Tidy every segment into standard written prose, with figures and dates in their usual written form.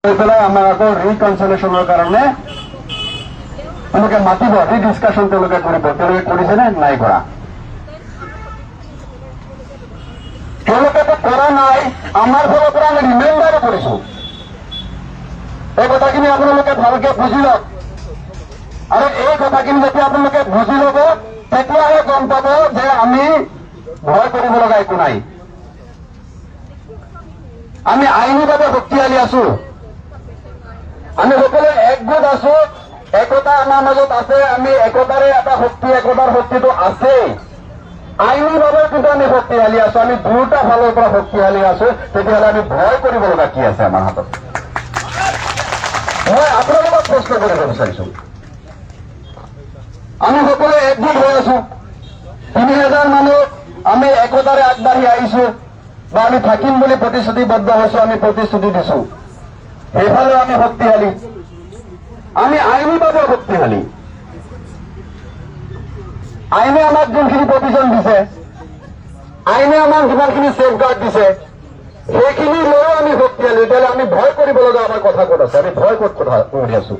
পেলাই আমাৰ আকৌ ৰিকনচিলেশ্যনৰ কাৰণে তেওঁলোকে মাতিব, ৰিডিছকাশ্যন তেওঁলোকে কৰিব। তেওঁলোকে কৰিছেনে? নাই কৰা। তেওঁলোকেতো কৰা নাই, আমাৰ ফালৰ পৰা আমি ৰিমাইণ্ডাৰো কৰিছো। এই কথাখিনি আপোনালোকে ভালকে বুজি লওক, আৰু এই কথাখিনি যেতিয়া আপোনালোকে বুজি ল'ব তেতিয়াহে গম পাব যে আমি ভয় কৰিব লগা একো নাই। আমি আইনীভাৱে শক্তিশালী আছো, আমি সকলোৱে একগোট আছো, একতা আমাৰ মাজত আছে। আমি একতাৰে এটা শক্তি, একতাৰ শক্তিটো আছেই। আইনীভাৱে কিন্তু আমি শক্তিশালী আছো, আমি দুয়োটা ফালৰ পৰা শক্তিশালী আছো। তেতিয়াহ'লে আমি ভয় কৰিব লগা কি আছে আমাৰ হাতত? মই আপোনালোকক প্ৰশ্ন কৰিব বিচাৰিছো, আমি সকলোৱে একগোট হৈ আছো, ৩,০০০ মানুহ আমি একতাৰে আগবাঢ়ি আহিছো, বা আমি থাকিম বুলি প্ৰতিশ্ৰুতিবদ্ধ হৈছো, আমি প্ৰতিশ্ৰুতি দিছো। সেইফালেও আমি শক্তিশালী, আমি আইনীভাৱে শক্তিশালী। আইনে আমাক যোনখিনি প্ৰভিজন দিছে, আইনে আমাক যিমানখিনি ছেফগাৰ্ড দিছে, সেইখিনি লৈও আমি শক্তিশালী। তেতিয়াহ'লে আমি ভয় কৰিব লগা আমাৰ কথা ক'ত আছে? আমি ভয় ক'ত কথা কৰি আছো?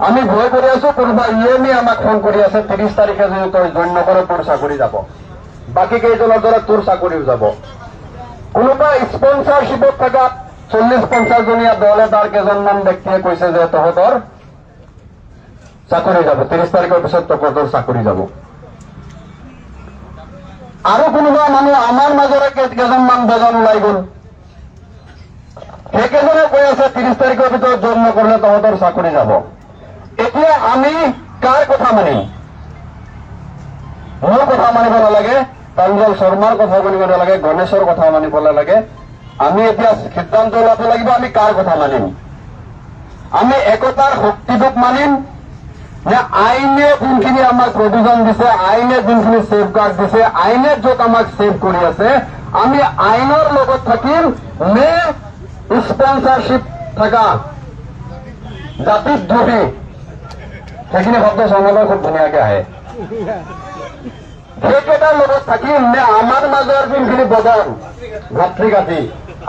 আমি ভয় কৰি আছো কোনোবা ইএমএ আমাক ফোন কৰি আছে, ৩০ তাৰিখে যদি তই জইন নকৰ তোৰ চাকৰি যাব, বাকী কেইজনৰ দৰে তোৰ চাকৰিও যাব। কোনোবা স্পনচাৰশ্বিপত থকা ৪০-৫০ জনীয়া দলে তাৰ কেইজনমান ব্যক্তিয়ে কৈছে যে তহঁতৰ চাকৰি যাব, ৩০ তাৰিখৰ পিছত তহঁতৰ চাকৰি যাব। আৰু কোনোবা মানুহ আমাৰ মাজৰে কেইজনমান বজন ওলাই গ'ল, সেইকেইজনে কৈ আছে ৩০ তাৰিখৰ ভিতৰত জইন নকৰিলে তহঁতৰ চাকৰি যাব। এতিয়া আমি কাৰ কথা মানিম? মোৰ কথা মানিব নালাগে, প্ৰাঞ্জল শৰ্মাৰ কথা মানিব নালাগে, গণেশৰ কথা মানিব নালাগে। আমি এতিয়া সিদ্ধান্ত ল'ব লাগিব আমি কাৰ কথা মানিম। আমি একতাৰ শক্তিটোক মানিম নে আইনে যোনখিনি আমাক প্ৰভিজন দিছে, আইনে যোনখিনি ছেফগাৰ্ড দিছে, আইনে য'ত আমাক ছেভ কৰি আছে, আমি আইনৰ লগত থাকিম নে স্পনচাৰশ্বিপ থকা জাতিদ্ৰোহী? সেইখিনি শব্দ চঙলৈ খুব ধুনীয়াকে আহে। সেইকেইটাৰ লগত থাকিম নে আমাৰ মাজৰ যোনখিনি বদন ভাতৃঘাতী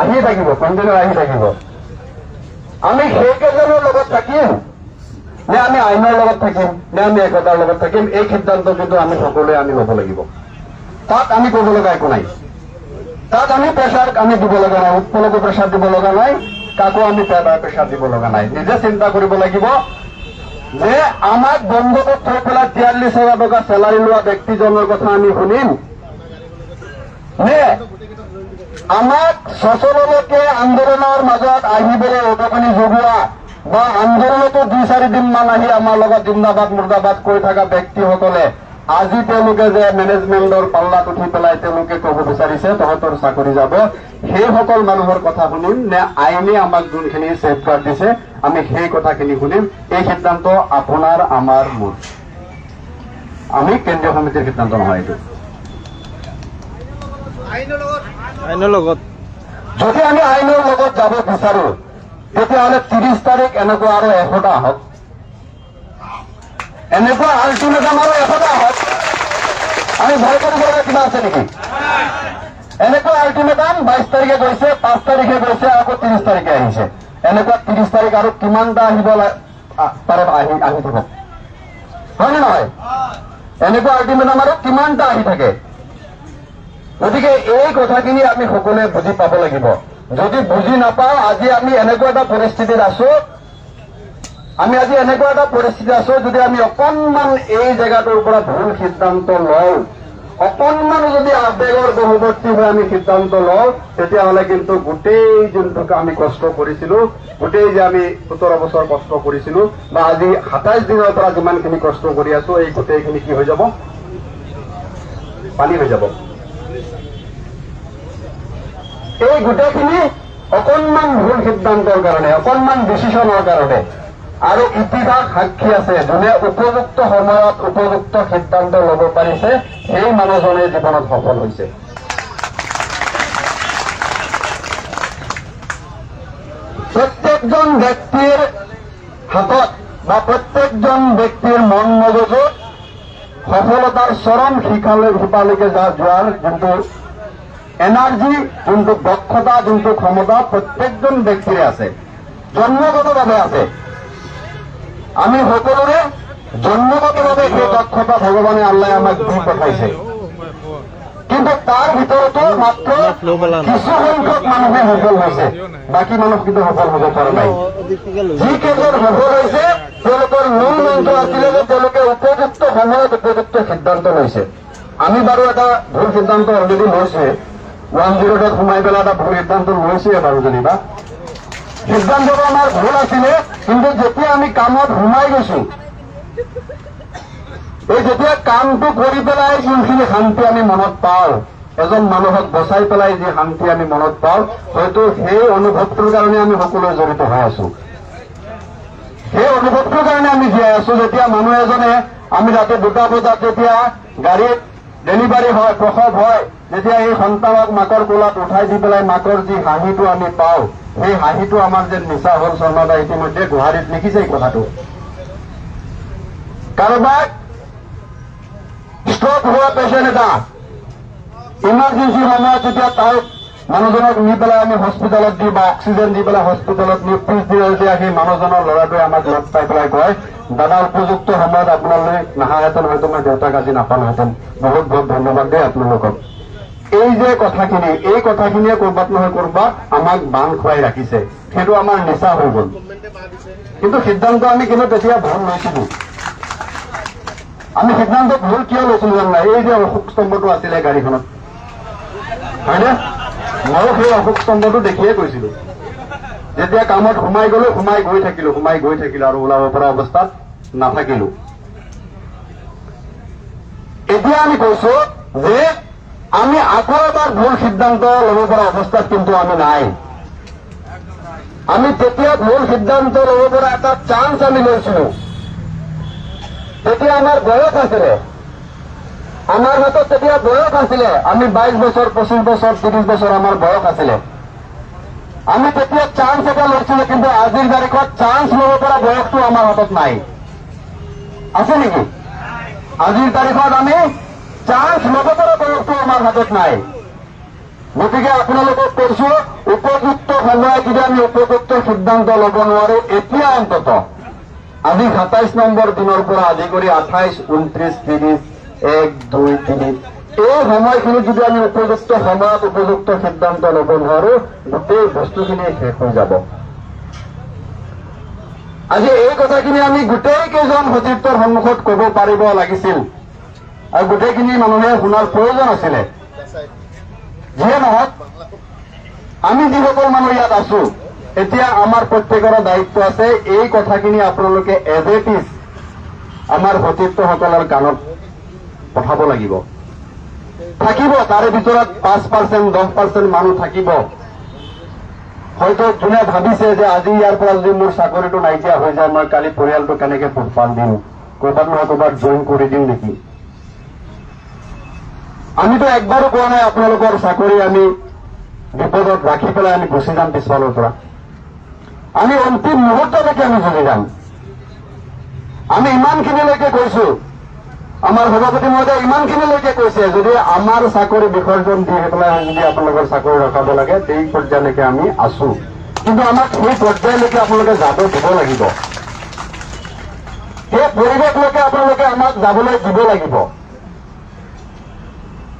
আহি থাকিব, কণ্টিনিউ আহি থাকিব, আমি সেইকেইজনৰ লগত থাকিম নে আমি আইনৰ লগত থাকিম, নে আমি একতাৰ লগত থাকিম? এই সিদ্ধান্ত কিন্তু আমি সকলোৱে আমি ল'ব লাগিব। তাত আমি ক'ব লগা একো নাই, তাত আমি প্ৰেছাৰ আমি দিব লগা নাই, উৎপলকো প্ৰেছাৰ দিব লগা নাই, কাকো আমি প্ৰেছাৰ দিব লগা নাই। নিজে চিন্তা কৰিব লাগিব যে আমাক বন্ধকত থৈ পেলাই ৪৩,০০০ টকা চেলাৰী লোৱা ব্যক্তিজনৰ কথা আমি শুনিম নে আমাক সচললৈকে আন্দোলনৰ মাজত আহিবলৈ উদগনি যোগোৱা বা আন্দোলনতো ২-৪ দিন মান আহি আমাৰ লগত জিন্দাবাদ মুৰ্দাবাদ কৈ থকা ব্যক্তিসকলে আজি তেওঁলোকে যে মেনেজমেণ্টৰ পাল্লাত উঠি পেলাই তেওঁলোকে ক'ব বিচাৰিছে তহঁতৰ চাকৰি যাব, সেইসকল মানুহৰ কথা শুনিম নে আইনে আমাক যোনখিনি ছেফগাৰ্ড দিছে আমি সেই কথাখিনি শুনিম? এই সিদ্ধান্ত আপোনাৰ আমাৰ মোৰ, আমি কেন্দ্ৰীয় সমিতিৰ সিদ্ধান্ত নহয়। এইটো আইনৰ লগত যদি আমি আইনৰ লগত যাব বিচাৰো তেতিয়াহ'লে ৩০ তাৰিখ এনেকুৱা আৰু ১০০টা হওক, এনেকুৱা আল্টিমেটাম আৰু ১০০টা হওক। আমি ভয় কৰিব লগা কিবা আছে নেকি? এনেকুৱা আল্টিমেটাম ২২ তাৰিখে গৈছে, ৫ তাৰিখে গৈছে, আকৌ ৩০ তাৰিখে আহিছে। এনেকুৱা ৩০ তাৰিখ আৰু কিমানটা আহিব পাৰে? আহি থাকক, হয় নে নহয়? এনেকুৱা আল্টিমেটাম আৰু কিমানটা আহি থাকে? গতিকে এই কথাখিনি আমি সকলোৱে বুজি পাব লাগিব। যদি বুজি নাপাওঁ, আজি আমি এনেকুৱা এটা পৰিস্থিতিত আছো, যদি আমি অকণমান এই জেগাটোৰ পৰা ভুল সিদ্ধান্ত লওঁ, অকণমান যদি আবেগৰ বশৱৰ্তী হৈ আমি সিদ্ধান্ত লওঁ, তেতিয়াহ'লে কিন্তু গোটেই যোনটোকে আমি কষ্ট কৰিছিলো, গোটেই যে আমি ১৭ বছৰ কষ্ট কৰিছিলো বা আজি ২৭ দিনৰ পৰা যিমানখিনি কষ্ট কৰি আছো, এই গোটেইখিনি কি হৈ যাব? পানী হৈ যাব। এই গোটেইখিনি অকণমান ভুল সিদ্ধান্তৰ কাৰণে, অকণমান ডিচিশ্যনৰ কাৰণে। আৰু ইতিহাস সাক্ষী আছে, যোনে উপযুক্ত সময়ত উপযুক্ত সিদ্ধান্ত ল'ব পাৰিছে সেই মানুহজনে জীৱনত সফল হৈছে। প্ৰত্যেকজন ব্যক্তিৰ হাতত বা প্ৰত্যেকজন ব্যক্তিৰ মন মগজুত সফলতাৰ চৰম শিপালৈকে যোৱাৰ যোনটো এনাৰ্জি, যোনটো দক্ষতা, যোনটো ক্ষমতা প্ৰত্যেকজন ব্যক্তিৰে আছে। জন্মগতভাৱে আছে। আমি সকলোৰে জন্মগতভাৱে সেই দক্ষতা ভগৱানে আল্লাহে আমাক দি পঠাইছে। কিন্তু তাৰ ভিতৰতো মাত্ৰ কিছু সংখ্যক মানুহে সফল হৈছে, বাকী মানুহ কিন্তু সফল হ'ব পৰা নাই। যিকেইজন সফল হৈছে তেওঁলোকৰ মূল মন্ত্ৰ আছিলে যে তেওঁলোকে উপযুক্ত সময়ত উপযুক্ত সিদ্ধান্ত লৈছে। আমি বাৰু এটা ভুল সিদ্ধান্ত অলৰেডি লৈছোৱে, 108 সোমাই পেলাই এটা ভুল সিদ্ধান্ত লৈছোৱে বাৰু যেনিবা। সিদ্ধান্তটো আমাৰ ভুল আছিলে, কিন্তু যেতিয়া আমি কামত সোমাই গৈছো, এই যেতিয়া কামটো কৰি পেলাই যোনখিনি শান্তি আমি মনত পাওঁ, এজন মানুহক বচাই পেলাই যি শান্তি আমি মনত পাওঁ, হয়তো সেই অনুভৱটোৰ কাৰণে আমি সকলোৱে জড়িত হৈ আছো। সেই অনুভৱটোৰ কাৰণে আমি জীয়াই আছো। যেতিয়া মানুহ এজনে, আমি ৰাতি 2টা বজাত যেতিয়া গাড়ীত ডেলিভাৰী হয়, প্ৰসৱ হয়, যেতিয়া এই সন্তানক মাকৰ কোলাত উঠাই দি পেলাই মাকৰ যি হাঁহিটো আমি পাওঁ, সেই হাঁহিটো আমাৰ যেন নিচা হ'ল। শৰ্মাদা ইতিমধ্যে গুৱাহাটীত লিখিছে এই কথাটো। কাৰোবাক ষ্ট্ৰক হোৱা পেচেণ্ট এটা ইমাৰ্জেঞ্চি সময়ত যেতিয়া তাক মানুহজনক নি পেলাই আমি হস্পিটেলত দি বা অক্সিজেন দি পেলাই হস্পিটেলত নি পিছদিনা যেতিয়া সেই মানুহজনৰ ল'ৰাটোৱে আমাক লগ পাই পেলাই কয়, দাদা উপযুক্ত সময়ত আপোনালৈ নাহাহেঁতেন, হয়তো মই দেউতাক আজি নাপালোহেঁতেন, বহুত বহুত ধন্যবাদ দেই আপোনালোকক। এই যে কথাখিনি, এই কথাখিনিয়ে কৰবাত নহয় কৰবাত আমাক বান্ধ খুৱাই ৰাখিছে। সেইটো আমাৰ নিচা হৈ গ'ল। কিন্তু সিদ্ধান্ত আমি কিন্তু তেতিয়া ভুল লৈছিলো। আমি সিদ্ধান্ত ভুল কিয় লৈছিলো জানো নাই? এই যে অশোক স্তম্ভটো আছিলে গাড়ীখনত, হয়নে? ময়ো সেই অশোক স্তম্ভটো দেখিয়ে কৈছিলো। যেতিয়া কামত সোমাই গলো, সোমাই গৈ থাকিলো আৰু ওলাব পৰা অৱস্থাত নাথাকিলো। এতিয়া আমি কৈছো যে আমি আকৌ এবাৰ ভুল সিদ্ধান্ত ল'ব পৰা অৱস্থাত কিন্তু আমি নাই। আমি তেতিয়া ভুল সিদ্ধান্ত ল'ব পৰা এটা চান্স আমি লৈছিলো। তেতিয়া আমাৰ বয়স আছিলে, আমাৰ হাতত তেতিয়া বয়স আছিলে। আমি 22 বছৰ, 25 বছৰ, 30 বছৰ আমাৰ বয়স আছিলে। আমি তেতিয়া চান্স এটা লৈছিলো, কিন্তু আজিৰ তাৰিখত চান্স ল'ব পৰা বয়সটো আমাৰ হাতত নাই। আছে নেকি? আজিৰ তাৰিখত আমি চান্স ল'ব পৰা বয়সটো আমাৰ হাতত নাই। গতিকে আপোনালোকক কৈছো, উপযুক্ত সময়ত যদি আমি উপযুক্ত সিদ্ধান্ত ল'ব নোৱাৰো, এতিয়া অন্তত আজি 27 নম্বৰ দিনৰ পৰা আদি কৰি 28, 29, 30, 1, 2, 3 এই সময়খিনি যদি আমি উপযুক্ত সময়ত উপযুক্ত সিদ্ধান্ত ল'ব নোৱাৰো, গোটেই বস্তুখিনি শেষ হৈ যাব। আজি এই কথাখিনি আমি গোটেই কেইজন সতীৰ্থৰ সন্মুখত ক'ব পাৰিব লাগিছিল, আৰু গোটেইখিনি মানুহে শুনাৰ প্ৰয়োজন আছিলে। যিয়ে নহওক, আমি যিসকল মানুহ ইয়াত আছো, এতিয়া আমাৰ প্ৰত্যেকৰে দায়িত্ব আছে এই কথাখিনি আপোনালোকে এজ এ টিজ আমাৰ সতীৰ্থসকলৰ কাণত পঠাব লাগিব। থাকিব তাৰে ভিতৰত 5%, 10% মানুহ থাকিব, হয়তো যোনে ভাবিছে যে আজি ইয়াৰ পৰা যদি মোৰ চাকৰিটো নাইকিয়া হৈ যায়, মই কালি পৰিয়ালটো কেনেকে পোহপাল দিম, কৰবাত নহয় কৰবাত জইন কৰি দিওঁ নেকি। আমিতো একবাৰো কোৱা নাই আপোনালোকৰ চাকৰি আমি বিপদত ৰাখি পেলাই আমি গুচি যাম পিছফালৰ পৰা। আমি অন্তিম মুহূৰ্তলৈকে আমি চলি যাম। আমি ইমানখিনিলৈকে কৈছো, আমাৰ সভাপতি মহোদয় ইমানখিনিলৈকে কৈছে, যদি আমাৰ চাকৰি বিসৰ্জন দি পেলাই যদি আপোনালোকৰ চাকৰি ৰখাব লাগে, এই পৰ্যায়লৈকে আমি আছো। কিন্তু আমাক সেই পৰ্যায়লৈকে আপোনালোকে যাব দিব লাগিব। সেই পৰিৱেশলৈকে আপোনালোকে আমাক যাবলৈ দিব লাগিব।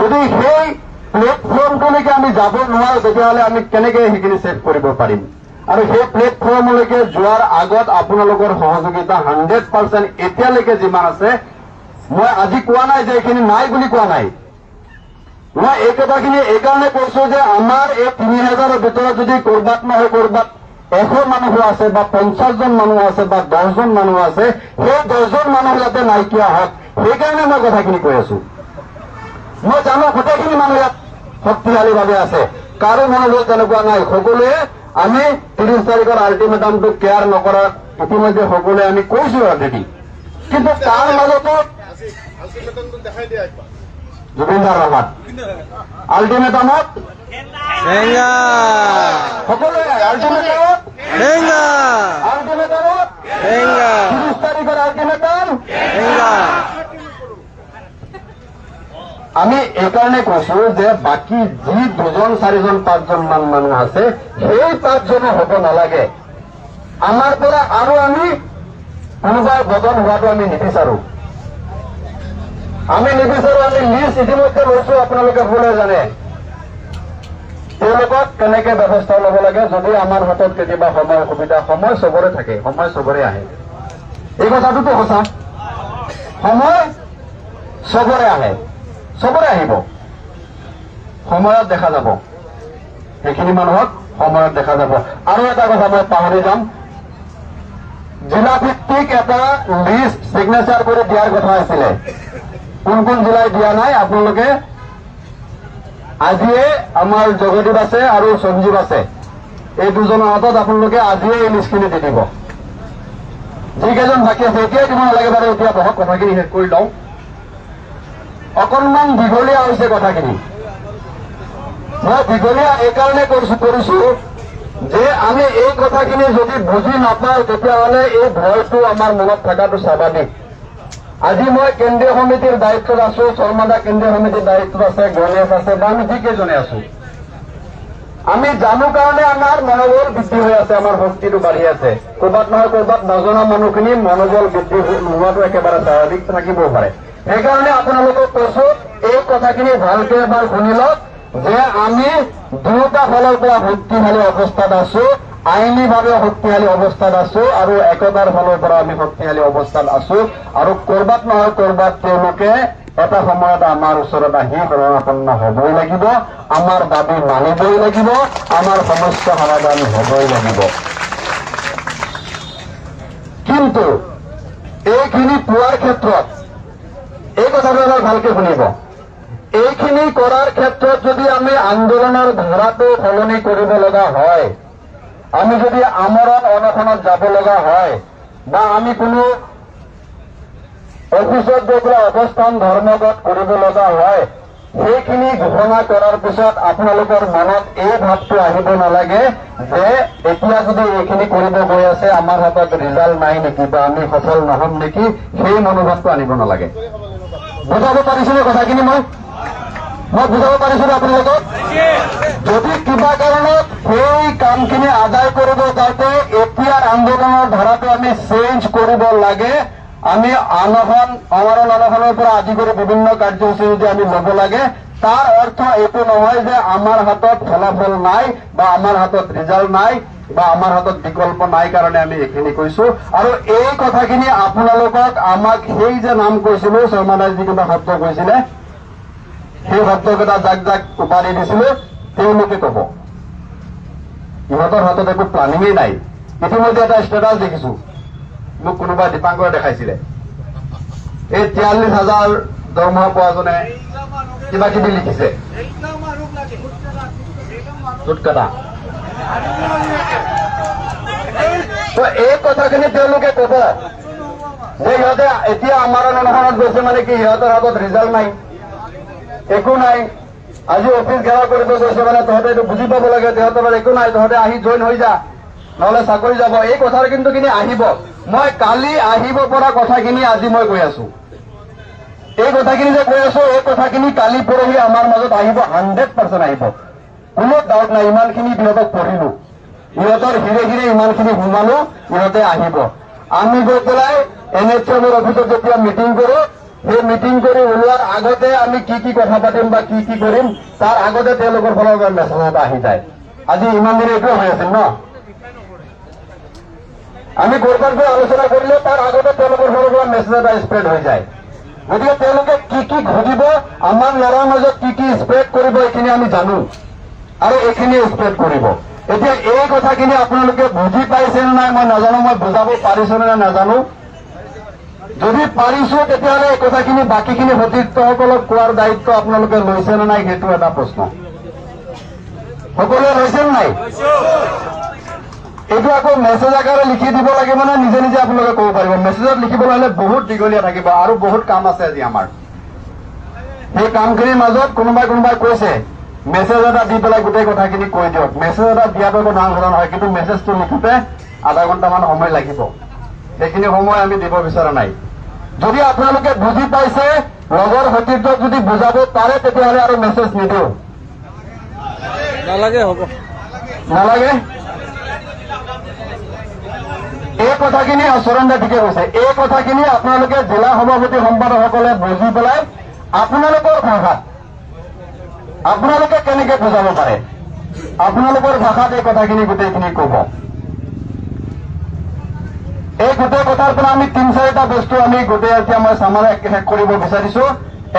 যদি সেই প্লেটফৰ্মটোলৈকে আমি যাব নোৱাৰো, তেতিয়াহ'লে আমি কেনেকে সেইখিনি ছেভ কৰিব পাৰিম? আৰু সেই প্লেটফৰ্মলৈকে যোৱাৰ আগত আপোনালোকৰ সহযোগিতা 100% এতিয়ালৈকে যিমান আছে, মই আজি কোৱা নাই যে এইখিনি নাই বুলি কোৱা নাই। মই এই কথাখিনি এইকাৰণে কৈছো যে আমাৰ এই 3000ৰ ভিতৰত যদি কৰবাত নহয় কৰবাত 100 মানুহ আছে বা 50 জন মানুহ আছে বা 10 জন মানুহ আছে, সেই 10 জন মানুহ যাতে নাইকিয়া হওক, সেইকাৰণে মই কথাখিনি কৈ আছো। মই জানো গোটেইখিনি মানুহ ইয়াত শক্তিশালীভাৱে আছে, কাৰো মনোবল তেনেকুৱা নাই। সকলোৱে আমি 30 তাৰিখৰ আল্টিমেটামটো কেয়াৰ নকৰা ইতিমধ্যে সকলোৱে আমি কৈছো অলৰেডি। কিন্তু তাৰ মাজতো জুবিনদাৰ ৰহাত আল্টিমেটামত সকলোৱে আল্টিমেটামত 30 তাৰিখৰ আল্টিমেটাম আমি এইকাৰণে কৈছো যে বাকী যি 2জন, 4জন, 5জন মান মানুহ আছে, সেই 5জনে হ'ব নালাগে। আমাৰ পৰা আৰু আমি কোনোবাই বদল হোৱাটো আমি নিবিচাৰো। আমি লিষ্ট ইতিমধ্যে লৈছো, আপোনালোকে ভুলে জানে। তেওঁলোকক কেনেকে ব্যৱস্থা ল'ব লাগে, যদি আমাৰ হাতত কেতিয়াবা সময় সুবিধা, সময় চবৰে থাকে, সময় চবৰে আহে, এই কথাটোতো সঁচা। সময় চবৰে আহে, চবৰে আহিব, সময়ত দেখা যাব, সেইখিনি মানুহক সময়ত দেখা যাব। আৰু এটা কথা মই পাহৰি যাম, জিলা ভিত্তিক এটা লিষ্ট চিগনেচাৰ কৰি দিয়াৰ কথা আছিলে। কোন কোন জিলাই দিয়া নাই, আপোনালোকে আজিয়ে আমাৰ জগদীপ আছে আৰু সঞ্জীৱ আছে, এই দুজনৰ হাতত আপোনালোকে আজিয়ে এই লিষ্টখিনি দি দিব। যিকেইজন বাকী আছে এতিয়াই দিব নালাগে বাৰু, এতিয়া বহক, কথাখিনি শেষ কৰি লওঁ। অকণমান দীঘলীয়া হৈছে কথাখিনি। মই দীঘলীয়া এইকাৰণে কৰিছো যে আমি এই কথাখিনি যদি বুজি নাপাওঁ তেতিয়াহ'লে এই ভয়টো আমাৰ মনত থকাটো স্বাভাৱিক। আজি মই কেন্দ্ৰীয় সমিতিৰ দায়িত্বত আছো, শৰ্মাদা কেন্দ্ৰীয় সমিতিৰ দায়িত্বত আছে, গণেশ আছে, বা আমি যিকেইজনে আছো, আমি জানো কাৰণে আমাৰ মনোবল বৃদ্ধি হৈ আছে, আমাৰ শক্তিটো বাঢ়ি আছে। কৰবাত নহয় কৰবাত নজনা মানুহখিনি মনোবল বৃদ্ধি নোহোৱাটো একেবাৰে স্বাভাৱিক থাকিবও পাৰে। সেইকাৰণে আপোনালোকক কৈছো, এই কথাখিনি ভালকে এবাৰ শুনি লওক যে আমি দুয়োটা ফালৰ পৰা শক্তিশালী অৱস্থাত আছো, আইনীভাৱে শক্তিশালী অৱস্থাত আছো, আৰু একতাৰ ফালৰ পৰা আমি শক্তিশালী অৱস্থাত আছো। আৰু কৰবাত নহয় কৰবাত তেওঁলোকে এটা সময়ত আমাৰ ওচৰত আহি শৰণাপন্ন হবই লাগিব, আমাৰ দাবী মানিবই লাগিব, আমাৰ সমস্যা সমাধান হবই লাগিব। কিন্তু এইখিনি পোৱাৰ ক্ষেত্ৰত এই কথাটো অলপ ভালকে শুনিব, এইখিনি কৰাৰ ক্ষেত্ৰত যদি আমি আন্দোলনৰ ধাৰাটো সলনি কৰিব লগা হয়, আমি যদি আমৰণ অনশনত যাব লগা হয়, বা আমি কোনো অফিচত গৈ পেলাই অৱস্থান ধৰ্মঘট কৰিব লগা হয়, সেইখিনি ঘোষণা কৰাৰ পিছত আপোনালোকৰ মনত এই ভাৱটো আহিব নালাগে যে এতিয়া যদি এইখিনি কৰিব গৈ আছে আমাৰ হাতত ৰিজাল্ট নাই নেকি, বা আমি সফল নহম নেকি, সেই মনোভাৱটো আনিব নালাগে। বুজাব পাৰিছোনে কথাখিনি? মই বুজাব পাৰিছোনে আপোনালোকক? যদি কিবা কাৰণত সেই কামখিনি আদায় কৰিব যাওঁতে এতিয়াৰ আন্দোলনৰ ধাৰাটো আমি চেঞ্জ কৰিব লাগে, আমি আমৰণ অনশনৰ পৰা আদি কৰি বিভিন্ন কাৰ্যসূচী যদি আমি ল'ব লাগে, তাৰ অৰ্থ এইটো নহয় যে আমাৰ হাতত ফলাফল নাই, বা আমাৰ হাতত ৰিজাল্ট নাই, বা আমাৰ হাতত বিকল্প নাই কাৰণে আমি এইখিনি কৈছো। আৰু এই কথাখিনি আপোনালোকক আমাক সেই যে নাম কৈছিলো, শৰ্মাদাই যিকেইটা শব্দ কৈছিলে, সেই শব্দকেইটা যাক যাক উপাধি দিছিলো তেওঁলোকে কব। ইহঁতৰ হাতত একো প্লানিঙেই নাই। ইতিমধ্যে এটা ষ্টেটাছ দেখিছো, মোক কোনোবা দীপাংকৰে দেখাইছিলে, এই 43,000 দৰমহা পোৱাজনে কিবা কিবি লিখিছে, চুটকাটা। তো এই কথাখিনি তেওঁলোকে কব যে সিহঁতে এতিয়া আমাৰ অনশনত গৈছে মানে কি, সিহঁতৰ হাতত ৰিজাল্ট নাই, একো নাই। আজি অফিচ ঘেৰাও কৰিব গৈছে মানে তহঁতে এইটো বুজি পাব লাগে, তহঁতৰ একো নাই, তহঁতে আহি জইন হৈ যা, নহলে চাকৰি যাব। এই কথা কিন্তু আহিব। মই কালি আহিব পৰা কথাখিনি আজি মই কৈ আছো। এই কথাখিনি যে কৈ আছো, এই কথাখিনি কালি পৰহি আমাৰ মাজত আহিব, 100% আহিব, কোনো ডাউট নাই। ইমানখিনি ইহঁতক পঢ়িলো, ইহঁতৰ হিৰে হিৰে ইমানখিনি সোমালো, ইহঁতে আহিব। আমি গৈ পেলাই NHMৰ অফিচত যেতিয়া মিটিং কৰো, সেই মিটিং কৰি ওলোৱাৰ আগতে আমি কি কি কথা পাতিম বা কি কি কৰিম, তাৰ আগতে তেওঁলোকৰ ফালৰ পৰা মেছেজ এটা আহি যায়। আজি ইমান দিনে এইটোৱে হৈ আছিল ন, আমি কৰবাত গৈ আলোচনা কৰিলে তাৰ আগতে তেওঁলোকৰ ফালৰ পৰা মেছেজ এটা স্প্ৰেড হৈ যায়। গতিকে তেওঁলোকে কি কি ঘটিব, আমাৰ ল'ৰাৰ মাজত কি কি স্প্ৰেড কৰিব, এইখিনি আমি জানো, আৰু এইখিনি স্প্ৰেড কৰিব। এতিয়া এই কথাখিনি আপোনালোকে বুজি পাইছে নে নাই মই নাজানো, মই বুজাব পাৰিছো নে নাজানো। যদি পাৰিছো তেতিয়াহ'লে এই কথাখিনি বাকীখিনি সতীৰ্থসকলক কোৱাৰ দায়িত্ব আপোনালোকে লৈছে নে নাই, সেইটো এটা প্ৰশ্ন। সকলোৱে লৈছে নে নাই? এইটো আকৌ মেছেজ আকাৰে লিখি দিব লাগিব নে নিজে নিজে আপোনালোকে ক'ব পাৰিব? মেছেজত লিখিবলৈ হলে বহুত দীঘলীয়া থাকিব, আৰু বহুত কাম আছে আজি আমাৰ। সেই কামখিনিৰ মাজত কোনোবাই কৈছে মেছেজ এটা দি পেলাই গোটেই কথাখিনি কৈ দিয়ক। মেছেজ এটা দিয়াটো একো ডাঙৰ কথা নহয়, কিন্তু মেছেজটো লিখোতে আধা ঘণ্টামান সময় লাগিব, সেইখিনি সময় আমি দিব বিচৰা নাই। যদি আপোনালোকে বুজি পাইছে, লগৰ সতীৰ্থক যদি বুজাব পাৰে, তেতিয়াহ'লে আৰু মেছেজ নিদিওঁ। নালাগে, হ'ব নালাগে। কথাখিনি চৰণদা ঠিকে কৈছে, এই কথাখিনি আপোনালোকে জিলা সভাপতি সম্পাদকসকলে বুজি পেলাই আপোনালোকৰ ভাষাত আপোনালোকে কেনেকে বুজাব পাৰে, আপোনালোকৰ ভাষাত এই কথাখিনি গোটেইখিনি কব। এই গোটেই কথাৰ পৰা আমি 3-4টা বস্তু আমি গোটেই এতিয়া মই চামাৰে শেষ কৰিব বিচাৰিছো।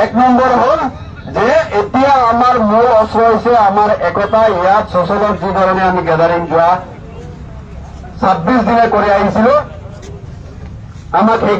1 নম্বৰ হ'ল যে এতিয়া আমাৰ মূল অস্ত্ৰ হৈছে আমাৰ একতা। ইয়াত চচলত যি ধৰণে আমি গেডাৰিং যোৱা 26 দিনে কৰি আহিছিলো, আমাক সেই